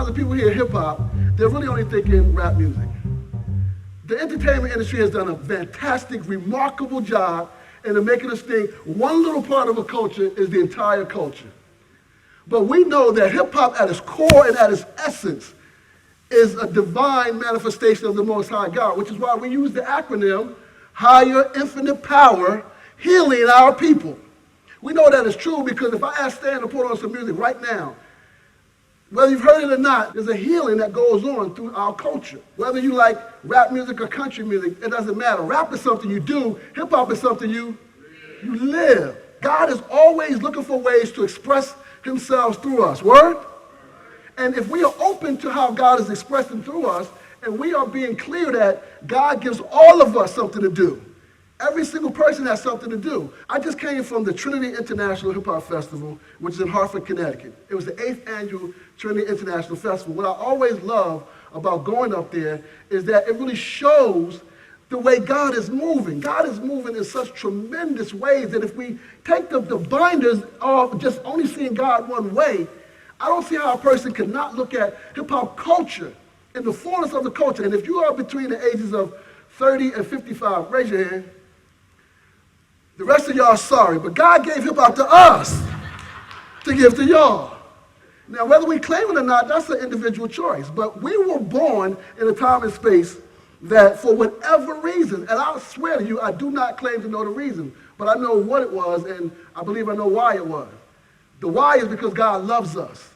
when people hear hip-hop, they're really only thinking rap music. The entertainment industry has done a fantastic, remarkable job in making us think one little part of a culture is the entire culture. But we know that hip-hop at its core and at its essence is a divine manifestation of the Most High God, which is why we use the acronym Higher Infinite Power, Healing Our People. We know that is true because if I ask Stan to put on some music right now, whether you've heard it or not, there's a healing that goes on through our culture. Whether you like rap music or country music, it doesn't matter. Rap is something you do. Hip-hop is something you live. God is always looking for ways to express himself through us. Word? And if we are open to how God is expressing through us, and we are being clear that God gives all of us something to do. Every single person has something to do. I just came from the Trinity International Hip Hop Festival, which is in Hartford, Connecticut. It was the 8th annual Trinity International Festival. What I always love about going up there is that it really shows the way God is moving. God is moving in such tremendous ways that if we take the blinders of just only seeing God one way, I don't see how a person can not look at hip-hop culture in the fullness of the culture. And if you are between the ages of 30 and 55, raise your hand. The rest of y'all are sorry, but God gave hip-hop to us to give to y'all. Now, whether we claim it or not, that's an individual choice. But we were born in a time and space that for whatever reason, and I swear to you, I do not claim to know the reason, but I know what it was, and I believe I know why it was. The why is because God loves us.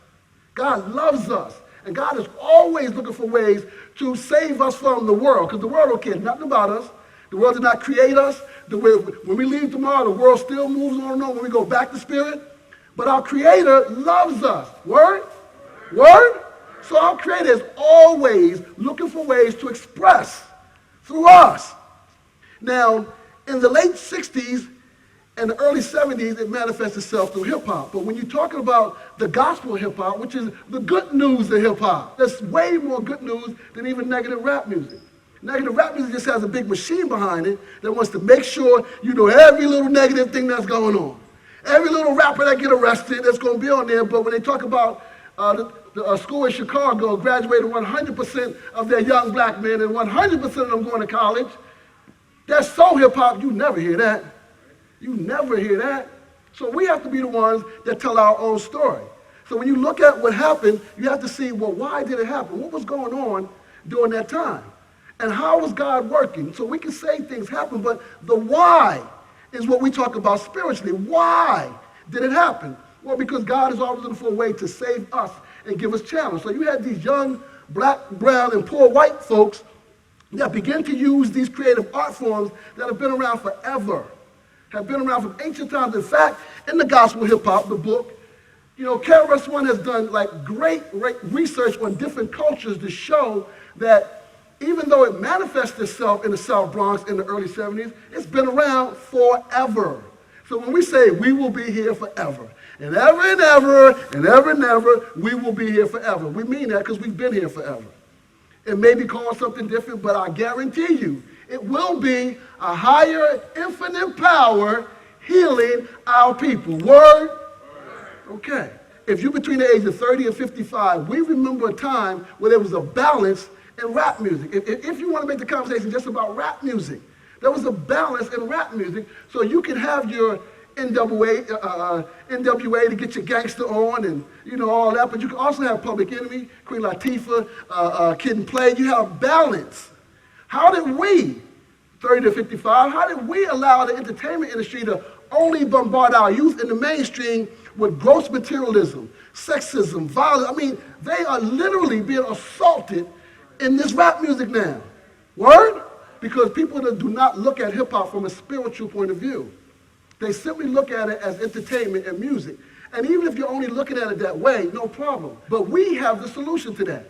God loves us. And God is always looking for ways to save us from the world, because the world don't care nothing about us. The world did not create us. When we leave tomorrow, the world still moves on and on when we go back to spirit. But our Creator loves us. Word? Word? So our Creator is always looking for ways to express through us. Now, in the late 60s and the early 70s, it manifests itself through hip-hop. But when you're talking about the gospel hip-hop, which is the good news of hip-hop, there's way more good news than even negative rap music. Negative rap music just has a big machine behind it that wants to make sure you know every little negative thing that's going on. Every little rapper that get arrested, that's going to be on there. But when they talk about the school in Chicago graduated 100% of their young black men and 100% of them going to college, that's so hip-hop, you never hear that. You never hear that. So we have to be the ones that tell our own story. So when you look at what happened, you have to see, well, why did it happen? What was going on during that time? And how was God working? So we can say things happen, but the why is what we talk about spiritually. Why did it happen? Well, because God is always looking for a way to save us and give us challenge. So you had these young black, brown, and poor white folks that begin to use these creative art forms that have been around forever, have been around from ancient times. In fact, in the gospel hip-hop, the book, you know, KRS-One has done like great research on different cultures to show that even though it manifests itself in the South Bronx in the early 70s, it's been around forever. So when we say we will be here forever, and ever and ever, and ever and ever, we will be here forever. We mean that because we've been here forever. It may be called something different, but I guarantee you, it will be a higher, infinite power healing our people. Word? Okay. If you're between the age of 30 and 55, we remember a time where there was a balance in rap music. If you want to make the conversation just about rap music, there was a balance in rap music, so you can have your NWA to get your gangster on and, you know, all that, but you can also have Public Enemy, Queen Latifah, Kid and Play. You have balance. How did we, 30 to 55, how did we allow the entertainment industry to only bombard our youth in the mainstream with gross materialism, sexism, violence? I mean, they are literally being assaulted in this rap music now. Word? Because people that do not look at hip-hop from a spiritual point of view. They simply look at it as entertainment and music. And even if you're only looking at it that way, no problem. But we have the solution to that.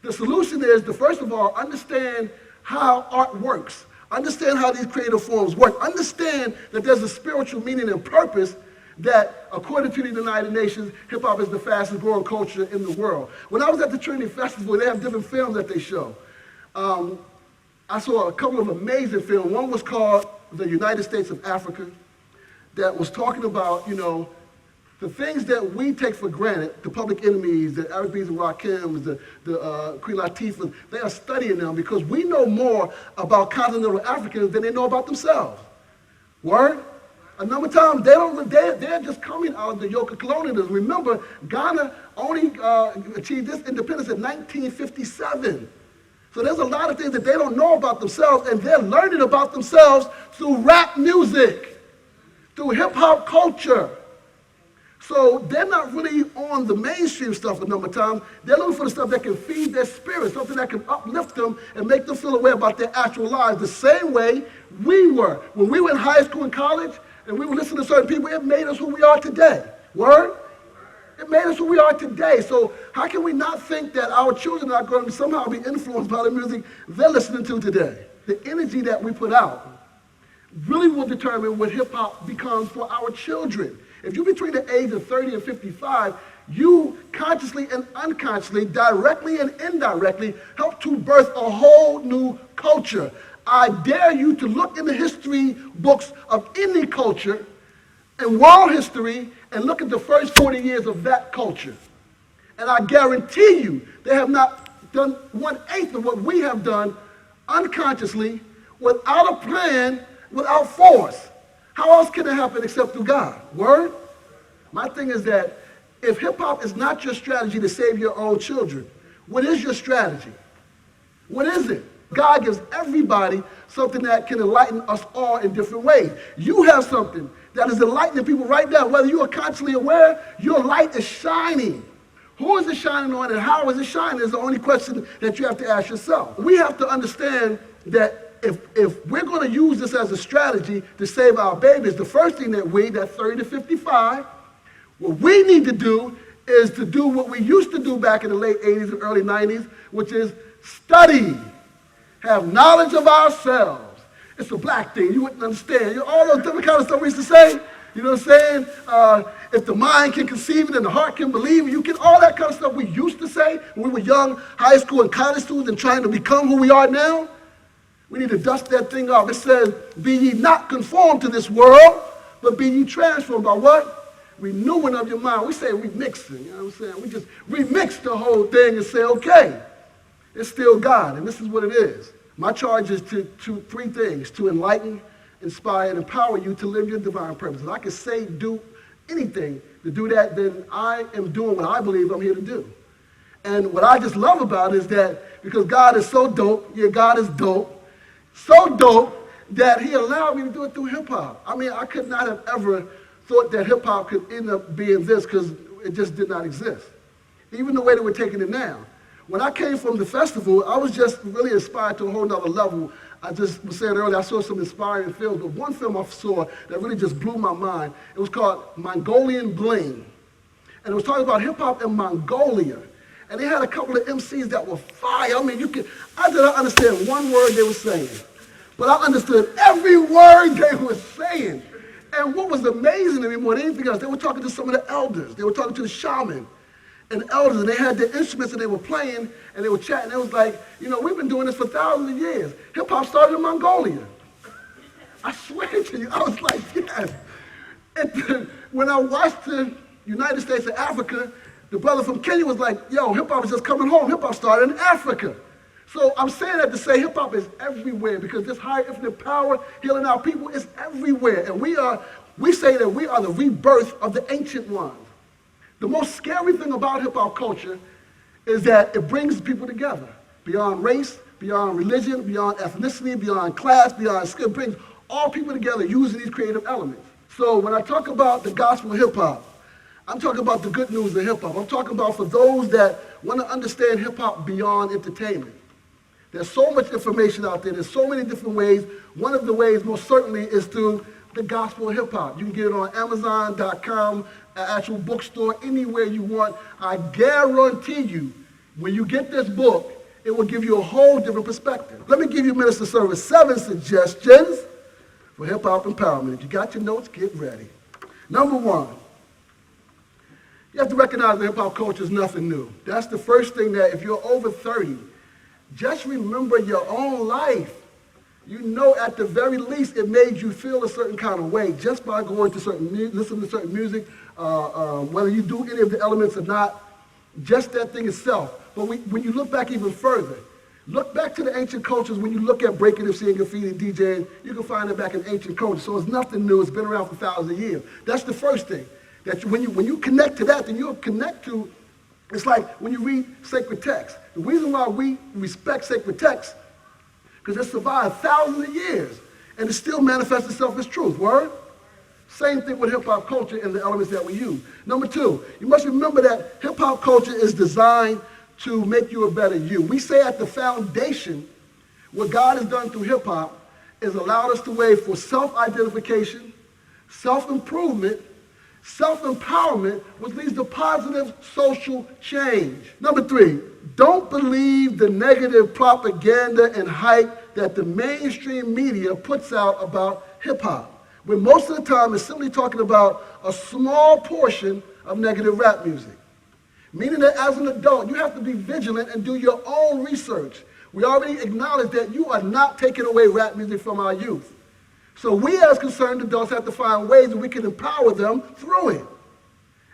The solution is to, first of all, understand how art works. Understand how these creative forms work. Understand that there's a spiritual meaning and purpose that, according to the United Nations, hip-hop is the fastest growing culture in the world. When I was at the Trinity Festival, they have different films that they show. I saw a couple of amazing films. One was called The United States of Africa, that was talking about, you know, The things that we take for granted, the Public Enemies, the Eric B's and Rakims, the Queen Latifahs, they are studying them because we know more about continental Africans than they know about themselves. Word? A number of times they're just coming out of the yoke of colonialism. Remember, Ghana only achieved this independence in 1957. So there's a lot of things that they don't know about themselves, and they're learning about themselves through rap music, through hip-hop culture. So they're not really on the mainstream stuff a number of times. They're looking for the stuff that can feed their spirit, something that can uplift them and make them feel a way about their actual lives, the same way we were. When we were in high school and college and we were listening to certain people, it made us who we are today. Word? It made us who we are today. So how can we not think that our children are going to somehow be influenced by the music they're listening to today? The energy that we put out really will determine what hip-hop becomes for our children. If you're between the age of 30 and 55, you consciously and unconsciously, directly and indirectly, help to birth a whole new culture. I dare you to look in the history books of any culture and world history and look at the first 40 years of that culture. And I guarantee you they have not done 1/8 of what we have done unconsciously, without a plan, without force. How else can it happen except through God? Word? My thing is that if hip-hop is not your strategy to save your own children, what is your strategy? What is it? God gives everybody something that can enlighten us all in different ways. You have something that is enlightening people right now. Whether you are consciously aware, your light is shining. Who is it shining on and how is it shining is the only question that you have to ask yourself. We have to understand that if we're going to use this as a strategy to save our babies, the first thing that 30 to 55, what we need to do is to do what we used to do back in the late 80s and early 90s, which is study, have knowledge of ourselves. It's a black thing. You wouldn't understand. You know, all those different kind of stuff we used to say. You know what I'm saying? If the mind can conceive it and the heart can believe it, you can, all that kind of stuff we used to say when we were young, high school and college students and trying to become who we are now. We need to dust that thing off. It says, be ye not conformed to this world, but be ye transformed by what? Renewing of your mind. We say remixing, you know what I'm saying? We just remix the whole thing and say, okay, it's still God, and this is what it is. My charge is to three things: to enlighten, inspire, and empower you to live your divine purpose. If I can say, do anything to do that, then I am doing what I believe I'm here to do. And what I just love about it is that because God is so dope, yeah, God is dope, so dope that he allowed me to do it through hip-hop. I mean, I could not have ever thought that hip-hop could end up being this because it just did not exist. Even the way that we're taking it now. When I came from the festival, I was just really inspired to a whole nother level. I just was saying earlier, I saw some inspiring films, but one film I saw that really just blew my mind, it was called Mongolian Bling. And it was talking about hip-hop in Mongolia. And they had a couple of MCs that were fire. I mean, I did not understand one word they were saying, but I understood every word they were saying. And what was amazing to me more than anything else, they were talking to some of the elders. They were talking to the shaman and elders, and they had their instruments and they were playing and they were chatting. It was like, you know, we've been doing this for thousands of years. Hip-hop started in Mongolia. I swear to you, I was like, yes. And when I watched the United States of Africa, the brother from Kenya was like, yo, hip-hop is just coming home. Hip-hop started in Africa. So I'm saying that to say hip-hop is everywhere because this high infinite power healing our people is everywhere. And we say that we are the rebirth of the ancient ones. The most scary thing about hip-hop culture is that it brings people together. Beyond race, beyond religion, beyond ethnicity, beyond class, beyond skill, it brings all people together using these creative elements. So when I talk about the gospel of hip-hop, I'm talking about the good news of hip-hop. I'm talking about for those that want to understand hip-hop beyond entertainment. There's so much information out there. There's so many different ways. One of the ways, most certainly, is through the gospel of hip-hop. You can get it on Amazon.com, an actual bookstore, anywhere you want. I guarantee you, when you get this book, it will give you a whole different perspective. Let me give you, Minister Service, 7 suggestions for hip-hop empowerment. If you got your notes, get ready. Number 1. You have to recognize that hip-hop culture is nothing new. That's the first thing that if you're over 30, just remember your own life. You know at the very least it made you feel a certain kind of way just by going to listening to certain music whether you do any of the elements or not, just that thing itself. But when you look back even further, look back to the ancient cultures. When you look at breaking, MCing, graffiti, DJing, you can find it back in ancient cultures. So it's nothing new. It's been around for thousands of years. That's the first thing. That when you connect to that, then you'll connect to, it's like when you read sacred texts. The reason why we respect sacred texts, because it survived thousands of years, and it still manifests itself as truth. Word? Same thing with hip-hop culture and the elements that we use. Number two, you must remember that hip-hop culture is designed to make you a better you. We say at the foundation, what God has done through hip-hop is allowed us the way for self-identification, self-improvement, self-empowerment, which leads to positive social change. Number three, don't believe the negative propaganda and hype that the mainstream media puts out about hip-hop, when most of the time it's simply talking about a small portion of negative rap music. Meaning that as an adult, you have to be vigilant and do your own research. We already acknowledge that you are not taking away rap music from our youth. So we as concerned adults have to find ways that we can empower them through it.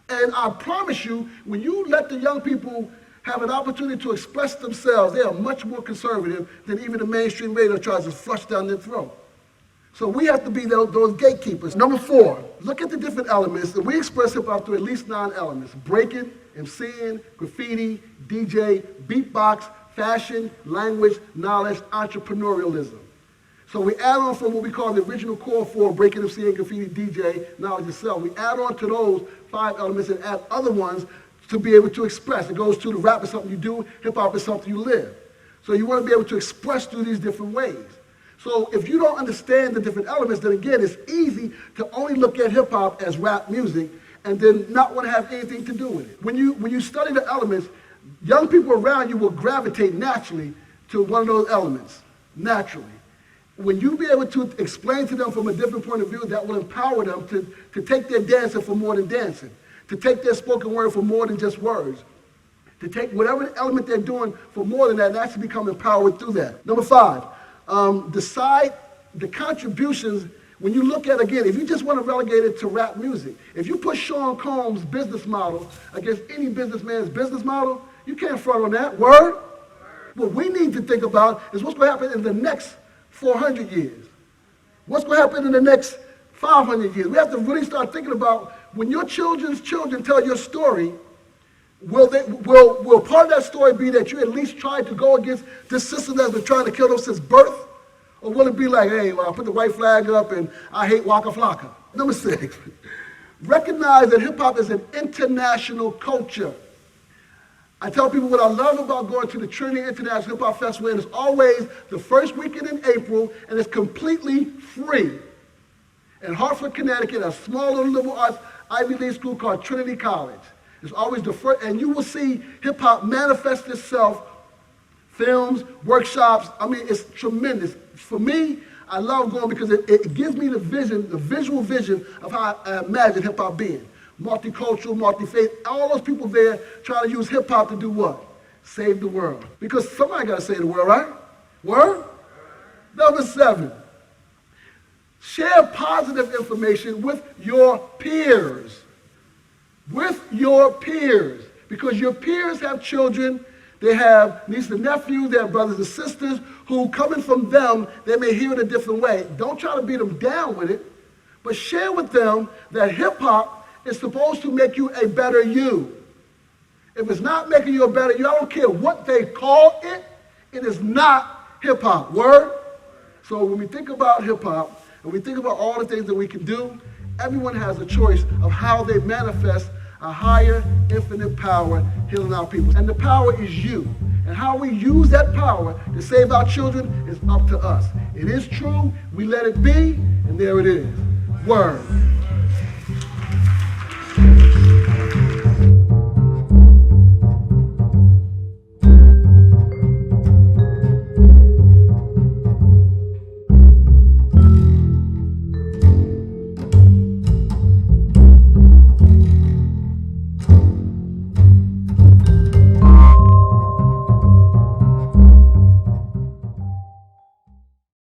And I promise you, when you let the young people have an opportunity to express themselves, they are much more conservative than even the mainstream radio tries to flush down their throat. So we have to be those gatekeepers. Number four, look at the different elements. And we express hip-hop through at least 9 elements: breaking, MCing, graffiti, DJ, beatbox, fashion, language, knowledge, entrepreneurialism. So we add on from what we call the original core 4, breaking, MCing, graffiti, DJ, knowledge itself. We add on to those 5 elements and add other ones to be able to express. It goes to the rap is something you do, hip-hop is something you live. So you want to be able to express through these different ways. So if you don't understand the different elements, then again, it's easy to only look at hip-hop as rap music and then not want to have anything to do with it. When you study the elements, young people around you will gravitate naturally to one of those elements, naturally. When you be able to explain to them from a different point of view, that will empower them to take their dancing for more than dancing, to take their spoken word for more than just words, to take whatever element they're doing for more than that and actually become empowered through that. Number 5, decide the contributions. When you look at, again, if you just want to relegate it to rap music, if you put Sean Combs' business model against any businessman's business model, you can't front on that. Word? What we need to think about is what's going to happen in the next 400 years. What's going to happen in the next 500 years? We have to really start thinking about when your children's children tell your story, will part of that story be that you at least tried to go against this system that's been trying to kill them since birth? Or will it be like, hey, well, I put the white flag up and I hate Waka Flocka? Number 6, recognize that hip-hop is an international culture. I tell people what I love about going to the Trinity International Hip Hop Festival, and it's always the first weekend in April, and it's completely free. In Hartford, Connecticut, a small little liberal arts Ivy League school called Trinity College. It's always the first, and you will see hip-hop manifest itself, films, workshops. I mean, it's tremendous. For me, I love going because it gives me the vision, the visual vision of how I imagine hip-hop being. Multicultural, multi-faith, all those people there trying to use hip-hop to do what? Save the world. Because somebody got to save the world, right? Word? Number 7, share positive information with your peers. With your peers. Because your peers have children, they have nieces and nephews, they have brothers and sisters who, coming from them, they may hear it a different way. Don't try to beat them down with it, but share with them that hip-hop is supposed to make you a better you. If it's not making you a better you, I don't care what they call it, it is not hip-hop. Word? So when we think about hip-hop, and we think about all the things that we can do, everyone has a choice of how they manifest a higher, infinite power healing our people. And the power is you. And how we use that power to save our children is up to us. It is true, we let it be, and there it is. Word.